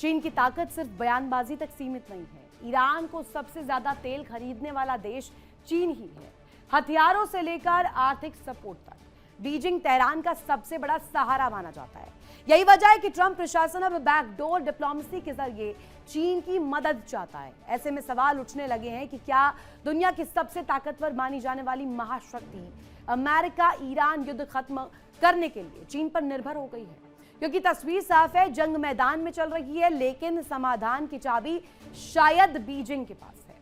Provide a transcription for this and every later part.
चीन की ताकत सिर्फ बयानबाजी तक सीमित नहीं है। ईरान को सबसे ज्यादा तेल खरीदने वाला देश चीन ही है, हथियारों से लेकर आर्थिक सपोर्ट तक। बीजिंग तेहरान का सबसे बड़ा सहारा माना जाता है। यही वजह है कि ट्रंप प्रशासन अब बैकडोर डिप्लोमेसी के जरिए चीन की मदद चाहता है। ऐसे में सवाल उठने लगे हैं कि क्या दुनिया की सबसे ताकतवर मानी जाने वाली महाशक्ति अमेरिका ईरान युद्ध खत्म करने के लिए चीन पर निर्भर हो गई है? क्योंकि तस्वीर साफ है, जंग मैदान में चल रही है, लेकिन समाधान की चाबी शायद बीजिंग के पास है।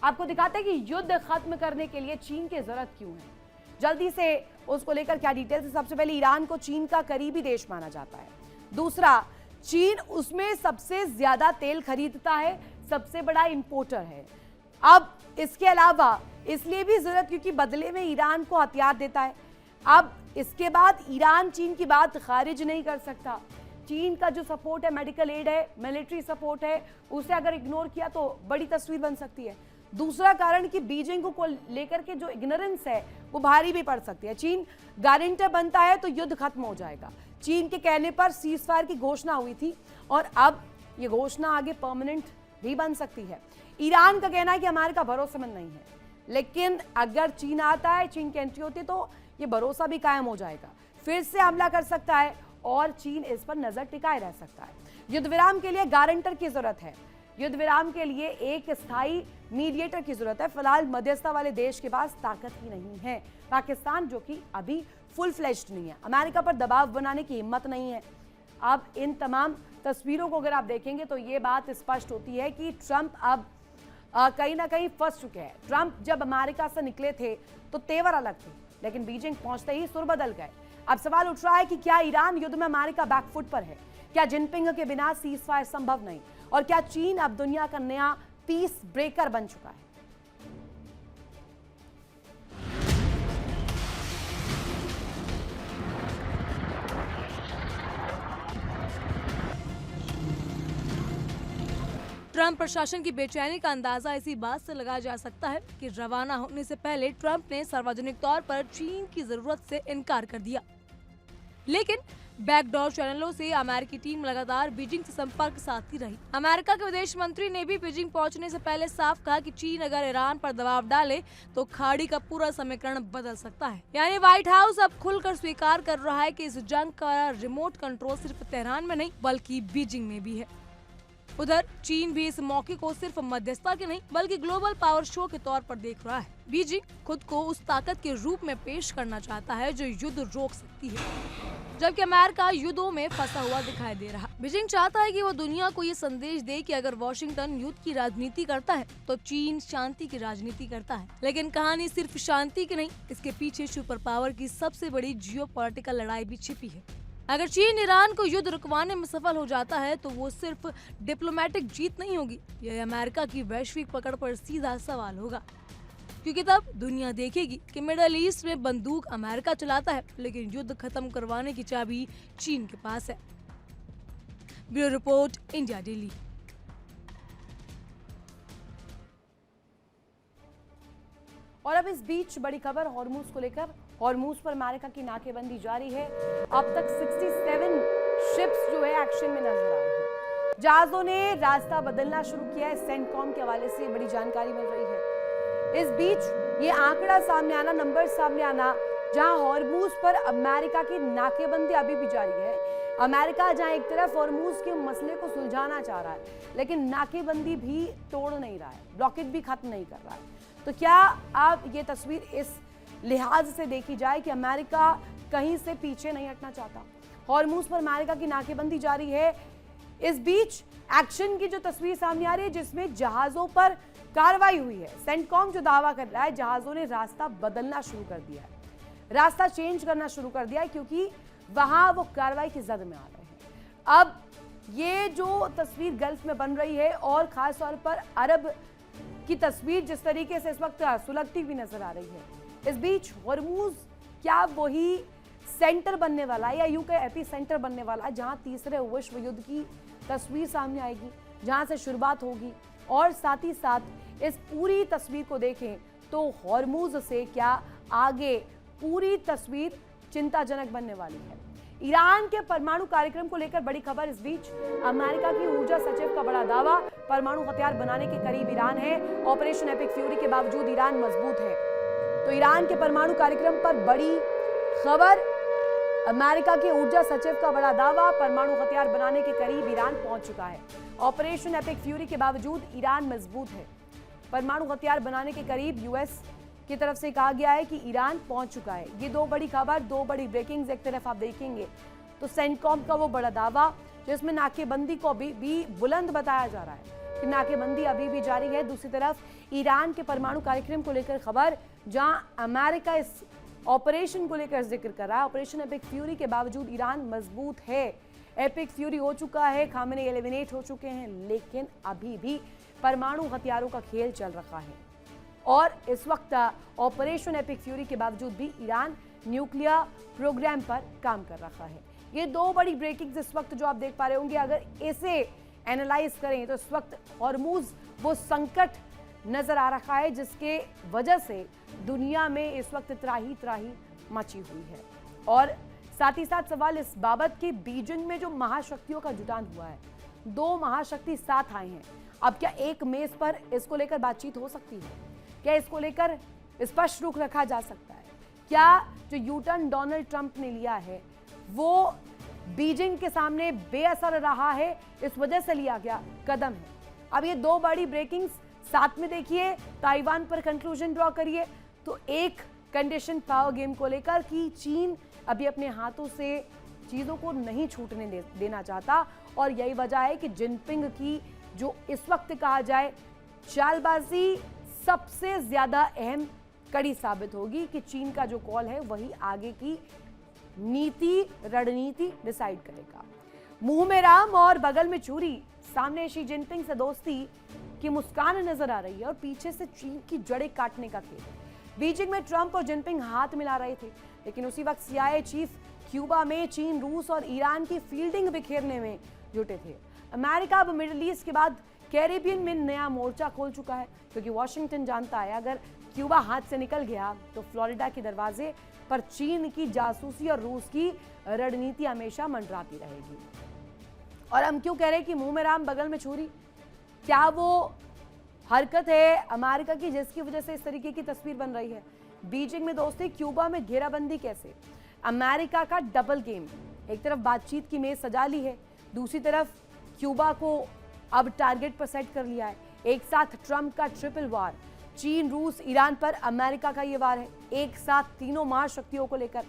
आपको दिखाते हैं कि युद्ध खत्म करने के लिए चीन की जरूरत क्यों है। जल्दी से उसको लेकर क्या डिटेल्स है। सबसे पहले ईरान को चीन का करीबी देश माना जाता है। दूसरा, चीन उसमें सबसे ज्यादा तेल खरीदता है, सबसे बड़ा इंपोर्टर है। अब इसके अलावा इसलिए भी जरूरत क्योंकि बदले में ईरान को हथियार देता है। अब इसके बाद ईरान चीन की बात खारिज नहीं कर सकता। चीन का जो सपोर्ट है, मेडिकल एड है, मिलिट्री सपोर्ट है, उसे अगर इग्नोर किया तो बड़ी तस्वीर बन सकती है। दूसरा कारण कि बीजिंग को लेकर के जो इग्नोरेंस है वो भारी भी पड़ सकती है। चीन गारंटर बनता है तो युद्ध खत्म हो जाएगा। चीन के कहने पर सीजफायर की घोषणा हुई थी और अब ये घोषणा आगे परमानेंट भी बन सकती है। ईरान का कहना है कि अमेरिका भरोसेमंद नहीं है, लेकिन अगर चीन आता है, चीन की एंट्री होती है तो ये भरोसा भी कायम हो जाएगा, फिर से हमला कर सकता है और चीन इस पर नजर टिकाए रह सकता है। युद्ध विराम के लिए गारंटर की जरूरत है। युद्ध विराम के लिए एक स्थायी मीडिएटर की जरूरत है। फिलहाल मध्यस्थता वाले देश के पास ताकत ही नहीं है। पाकिस्तान जो कि अभी फुल फ्लेज्ड नहीं है, अमेरिका पर दबाव बनाने की हिम्मत नहीं है। अब इन तमाम तस्वीरों को अगर आप देखेंगे तो ये बात स्पष्ट होती है कि ट्रंप अब कहीं ना कहीं फंस चुके हैं। ट्रंप जब अमेरिका से निकले थे तो तेवर अलग थे, लेकिन बीजिंग पहुंचते ही सुर बदल गए। अब सवाल उठ रहा है कि क्या ईरान युद्ध में अमेरिका बैकफुट पर है? क्या जिनपिंग के बिना सीजफायर संभव नहीं? और क्या चीन अब दुनिया का नया पीस ब्रेकर बन चुका है? ट्रंप प्रशासन की बेचैनी का अंदाजा इसी बात से लगाया जा सकता है कि रवाना होने से पहले ट्रंप ने सार्वजनिक तौर पर चीन की जरूरत से इनकार कर दिया। लेकिन बैकडोर चैनलों से अमेरिकी टीम लगातार बीजिंग से संपर्क साधती रही। अमेरिका के विदेश मंत्री ने भी बीजिंग पहुंचने से पहले साफ कहा कि चीन अगर ईरान पर दबाव डाले तो खाड़ी का पूरा समीकरण बदल सकता है। यानी व्हाइट हाउस अब खुलकर स्वीकार कर रहा है कि इस जंग का रिमोट कंट्रोल सिर्फ तेहरान में नहीं बल्कि बीजिंग में भी है। उधर चीन भी इस मौके को सिर्फ मध्यस्थता के नहीं बल्कि ग्लोबल पावर शो के तौर पर देख रहा है। बीजिंग खुद को उस ताकत के रूप में पेश करना चाहता है जो युद्ध रोक सकती है, जबकि अमेरिका युद्धों में फंसा हुआ दिखाई दे रहा। बीजिंग चाहता है कि वो दुनिया को ये संदेश दे कि अगर वॉशिंगटन युद्ध की राजनीति करता है तो चीन शांति की राजनीति करता है। लेकिन कहानी सिर्फ शांति की नहीं, इसके पीछे सुपर पावर की सबसे बड़ी जियोपॉलिटिकल लड़ाई भी छिपी है। अगर चीन ईरान को युद्ध रुकवाने में सफल हो जाता है तो वो सिर्फ डिप्लोमेटिक जीत नहीं होगी, यह अमेरिका की वैश्विक पकड़ पर सीधा सवाल होगा। क्योंकि तब दुनिया देखेगी कि मिडल ईस्ट में बंदूक अमेरिका चलाता है, लेकिन युद्ध खत्म करवाने की चाबी चीन के पास है। Bureau report, India daily. और अब इस बीच बड़ी खबर हॉर्मूज को लेकर। हॉर्मूज पर अमेरिका की नाकेबंदी जारी है। अब तक 67 शिप्स जो है एक्शन में नजर आ रही है। जहाजों ने रास्ता बदलना शुरू किया है। सेंटकॉम के हवाले से बड़ी जानकारी मिल रही है। इस बीच ये आंकड़ा सामने आना, नंबर सामने आना, जहां हॉर्मूज पर अमेरिका की नाकेबंदी अभी भी जारी है। अमेरिका जहां एक तरफ हॉर्मूज के मसले को सुलझाना चाह रहा है, लेकिन नाकेबंदी भी तोड़ नहीं रहा है, ब्लॉकेज भी खत्म नहीं कर रहा है। तो क्या अब ये तस्वीर इस लिहाज से देखी जाए कि अमेरिका कहीं से पीछे नहीं हटना चाहता? हॉर्मूज पर अमेरिका की नाकेबंदी जारी है। इस बीच एक्शन की जो तस्वीर सामने आ रही है जिसमें जहाजों पर कार्रवाई हुई है। सेंटकॉम जो दावा कर रहा है जहाजों ने रास्ता बदलना शुरू कर दिया है, रास्ता चेंज करना शुरू कर दिया है, क्योंकि वहां वो कार्रवाई की जद में आ रहे हैं। अब ये जो तस्वीर गल्फ में बन रही है और खास तौर पर अरब की तस्वीर जिस तरीके से इस वक्त सुलगती भी नजर आ रही है। इस बीच हॉर्मूज क्या वही सेंटर बनने वाला है या यूं कहे एपी सेंटर बनने वाला है जहां तीसरे विश्व युद्ध की तस्वीर सामने आएगी, जहां से शुरुआत होगी? और साथ ही साथ इस पूरी तस्वीर को देखें तो हॉर्मूज से क्या आगे पूरी तस्वीर चिंताजनक बनने वाली है? ईरान के परमाणु कार्यक्रम को लेकर बड़ी खबर। इस बीच अमेरिका की ऊर्जा सचिव का बड़ा दावा, परमाणु हथियार बनाने के करीब ईरान है। ऑपरेशन एपिक फ्यूरी के बावजूद ईरान मजबूत है। तो ईरान के परमाणु कार्यक्रम पर बड़ी खबर। अमेरिका के ऊर्जा सचिव का बड़ा दावा, परमाणु हथियार बनाने के करीब ईरान पहुंच चुका है। ऑपरेशन एपिक फ्यूरी के बावजूद ईरान मजबूत है। परमाणु हथियार बनाने के करीब यूएस की तरफ से कहा गया है कि ईरान पहुंच चुका है। ये दो बड़ी खबर, दो बड़ी ब्रेकिंग्स। एक तरफ आप देखेंगे तो सेंटकॉम का वो बड़ा दावा जिसमें नाकेबंदी को भी बुलंद बताया जा रहा है कि नाकेबंदी अभी भी जारी है। दूसरी तरफ ईरान के परमाणु कार्यक्रम को लेकर खबर, जहां अमेरिका इस ऑपरेशन को लेकर जिक्र कर रहा है। ऑपरेशन एपिक फ्यूरी के बावजूद ईरान मजबूत है। एपिक फ्यूरी हो चुका है, खामेनी एलिमिनेट हो चुके हैं, लेकिन अभी भी परमाणु हथियारों का खेल चल रहा है। और इस वक्त ऑपरेशन एपिक फ्यूरी के बावजूद भी ईरान न्यूक्लियर प्रोग्राम पर काम कर रहा है। ये दो बड़ी ब्रेकिंग्स इस वक्त जो आप देख पा रहे होंगे। अगर इसे एनालाइज करें तो इस वक्त हॉर्मुज वो संकट नजर आ रहा है जिसके वजह से दुनिया में इस वक्त त्राही त्राही मची हुई है। और साथ ही साथ सवाल इस बाबत कि बीजिंग में जो महाशक्तियों का जुटान हुआ है, दो महाशक्ति साथ आए हैं। अब क्या एक मेज पर इसको लेकर बातचीत हो सकती है? क्या इसको लेकर स्पष्ट रुख रखा जा सकता है? क्या जो यूटर्न डोनाल्ड ट्रंप ने लिया है वो बीजिंग के सामने बेअसर रहा है, इस वजह से लिया गया कदम है? अब ये दो बड़ी ब्रेकिंग्स साथ में देखिए। ताइवान पर कंक्लूजन ड्रॉ करिए तो एक कंडीशन पावर गेम को लेकर कि चीन अभी अपने हाथों से चीजों को नहीं छूटने देना चाहता। और यही वजह है कि जिनपिंग की जो इस वक्त कहा जाए चालबाजी सबसे ज्यादा अहम कड़ी साबित होगी कि चीन का जो कॉल है वही आगे की नीति रणनीति डिसाइड करेगा। मुंह में राम और बगल में छुरी, सामने शी जिनपिंग से दोस्ती की मुस्कान नजर आ रही है और पीछे से चीन की जड़ें काटने का खेल। बीजिंग में ट्रंप और जिनपिंग हाथ मिला रहे थे, लेकिन उसी वक्त CIA चीफ क्यूबा में चीन, रूस और ईरान की फील्डिंग बिखेरने में जुटे थे। अमेरिका अब मिडिल ईस्ट के बाद कैरेबियन में नया मोर्चा खोल चुका है, क्योंकि वॉशिंगटन जानता है अगर क्यूबा हाथ से निकल गया तो फ्लोरिडा के दरवाजे पर चीन की जासूसी और रूस की रणनीति हमेशा मंडराती रहेगी। और हम क्यों कह रहे हैं कि मुंह में राम बगल में छुरी? क्या वो हरकत है अमेरिका की जिसकी वजह से इस तरीके की तस्वीर बन रही है? बीजिंग में दोस्ती, क्यूबा में घेराबंदी कैसे? अमेरिका का डबल गेम, एक तरफ बातचीत की मेज सजा ली है, दूसरी तरफ क्यूबा को अब टारगेट पर सेट कर लिया है। एक साथ ट्रंप का ट्रिपल वार, चीन, रूस, ईरान पर अमेरिका का ये वार है। एक साथ तीनों महाशक्तियों को लेकर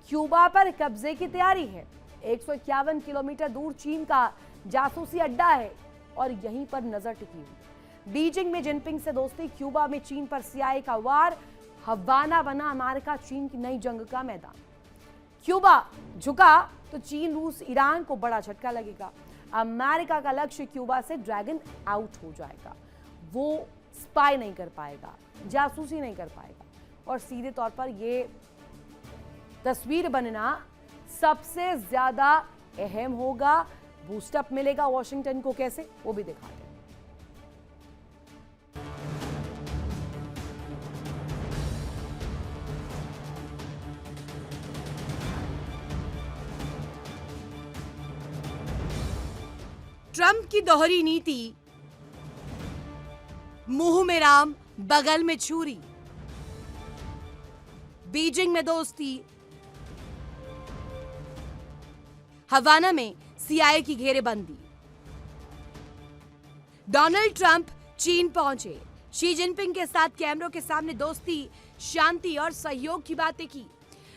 क्यूबा पर कब्जे की तैयारी है। 151 किलोमीटर दूर चीन का जासूसी अड्डा है और यहीं पर नजर टिकी हुई। बीजिंग में जिनपिंग से दोस्ती, क्यूबा में चीन पर CIA का वार, हवाना बना अमेरिका चीन की नई जंग का मैदान। क्यूबा झुका तो चीन, रूस, ईरान को बड़ा झटका लगेगा। अमेरिका का लक्ष्य क्यूबा से ड्रैगन आउट हो जाएगा। वो स्पाई नहीं कर पाएगा, जासूसी नहीं कर पाएगा और सीधे तौर पर ये तस्वीर बनना सबसे ज्यादा अहम होगा। बूस्टअप मिलेगा वॉशिंगटन को कैसे, वो भी दिखाते हैं। ट्रंप की दोहरी नीति, मुंह में राम बगल में छुरी। बीजिंग में दोस्ती, हवाना में CIA की घेरेबंदी। डोनाल्ड ट्रंप चीन पहुंचे, शी जिनपिंग के साथ कैमरों के सामने दोस्ती, शांति और सहयोग की बातें की,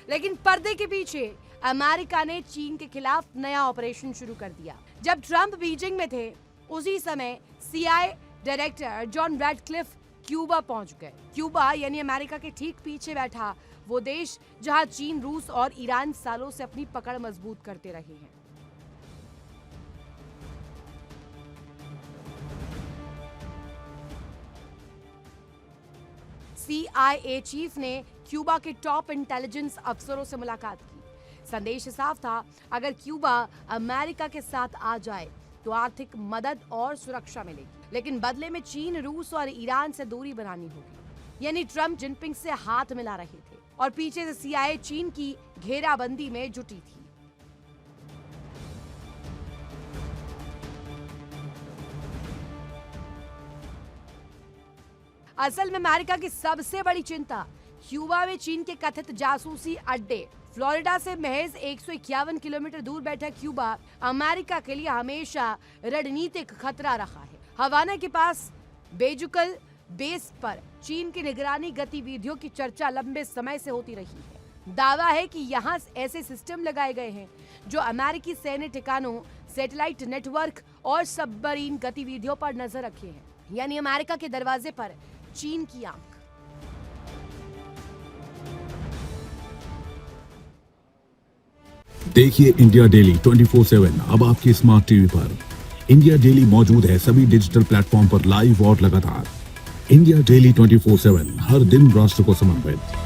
लेकिन पर्दे के पीछे अमेरिका ने चीन के खिलाफ नया ऑपरेशन शुरू कर दिया। जब ट्रंप बीजिंग में थे उसी समय CIA director John Radcliffe Cuba पहुंच गए। क्यूबा यानी अमेरिका के ठीक पीछे बैठा वो देश जहां चीन, रूस और ईरान सालों से अपनी पकड़ मजबूत करते रहे हैं। CIA चीफ ने क्यूबा के टॉप इंटेलिजेंस अफसरों से मुलाकात की। संदेश साफ था, अगर क्यूबा अमेरिका के साथ आ जाए तो आर्थिक मदद और सुरक्षा मिलेगी, लेकिन बदले में चीन, रूस और ईरान से दूरी बनानी होगी। यानी ट्रंप जिनपिंग से हाथ मिला रहे थे और पीछे से CIA चीन की घेराबंदी में जुटी थी। असल में अमेरिका की सबसे बड़ी चिंता क्यूबा में चीन के कथित जासूसी अड्डे। फ्लोरिडा से महज 151 किलोमीटर दूर बैठा क्यूबा अमेरिका के लिए हमेशा रणनीतिक खतरा रहा है। हवाना के पास बेजुकल बेस पर चीन की निगरानी गतिविधियों की चर्चा लंबे समय से होती रही है। दावा है कि यहाँ ऐसे सिस्टम लगाए गए हैं जो अमेरिकी सैन्य ठिकानों, सैटेलाइट नेटवर्क और सबमरीन गतिविधियों पर नजर रखे हैं। यानी अमेरिका के दरवाजे पर चीन की आंख। देखिए इंडिया डेली 24/7 अब आपके स्मार्ट टीवी पर। इंडिया डेली मौजूद है सभी डिजिटल प्लेटफॉर्म पर लाइव और लगातार। इंडिया डेली 24/7 हर दिन राष्ट्र को समर्पित।